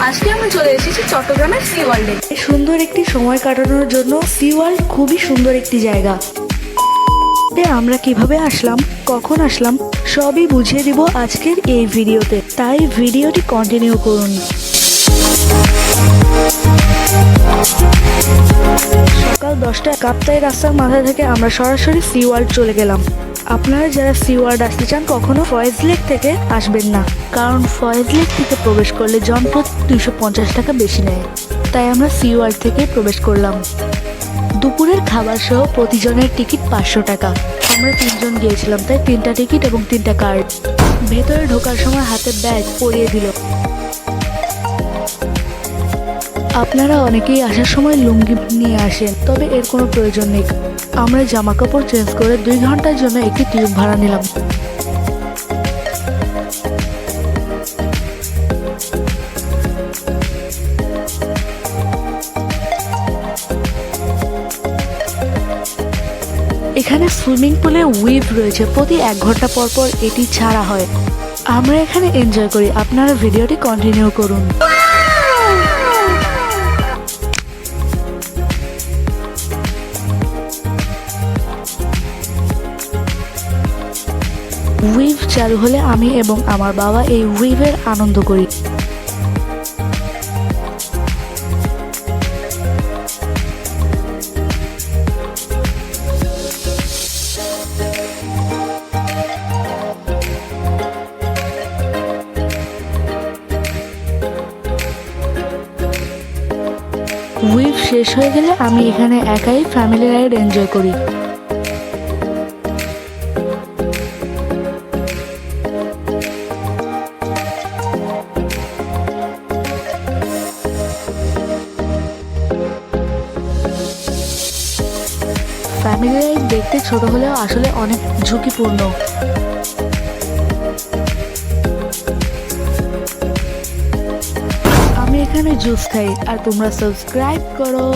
আজকে আমরা চলে এসেছি চট্টগ্রামের সি ওয়ার্ল্ডে। সুন্দর একটি সময় কাটানোর জন্য সি ওয়ার্ল্ড খুবই সুন্দর একটি জায়গা। আমরা কিভাবে আসলাম, কখন আসলাম, সবই বুঝিয়ে দিব আজকের এই ভিডিওতে, তাই ভিডিওটি কন্টিনিউ করুন। সকাল 10টায় কাপ্তাই রাস্তার মাথা থেকে আমরা সরাসরি সি ওয়ার্ল্ড চলে গেলাম। আপনারা যারা সি ওয়ার্ল্ড আসতে চান কখনো ফয়েজ লেক থেকে আসবেন না, কারণ ফয়েজ লেক থেকে প্রবেশ করলে জনপ্রতি 250 টাকা বেশি নেয়। তাই আমরা সি ওয়ার্ল্ড থেকে প্রবেশ করলাম। দুপুরের খাবার সহ প্রতিজনের টিকিট 500 টাকা। আমরা 3 জন গিয়েছিলাম, তাই 3টা টিকিট এবং 3টা কার্ড। ভেতরে ঢোকার সময় হাতে ব্যাগ পরিয়ে দিল। আপনারা অনেকেই আসার সময় লুঙ্গি নিয়ে আসেন, তবে এর কোনো প্রয়োজন নেই। আমরা জামা কাপড় চেঞ্জ করে 2 ঘন্টার জন্য একটি টিউব ভাড়া নিলাম। এখানে সুইমিং পুলে উইভ রয়েছে, প্রতি 1 ঘন্টা পর পর এটি ছাড়া হয়। আমরা এখানে এনজয় করি। আপনারা ভিডিওটি কন্টিনিউ করুন। উইভ চালু হলে আমি এবং আমার বাবা এই উইভের আনন্দ করি। উইভ শেষ হয়ে গেলে আমি এখানে একাই ফ্যামিলি রাইড এনজয় করি। ফ্যামিলি রাইড দেখতে ছোট হলেও আসলে অনেক ঝুঁকিপূর্ণ। আমি এখানে জুস খাই, আর তোমরা সাবস্ক্রাইব করো।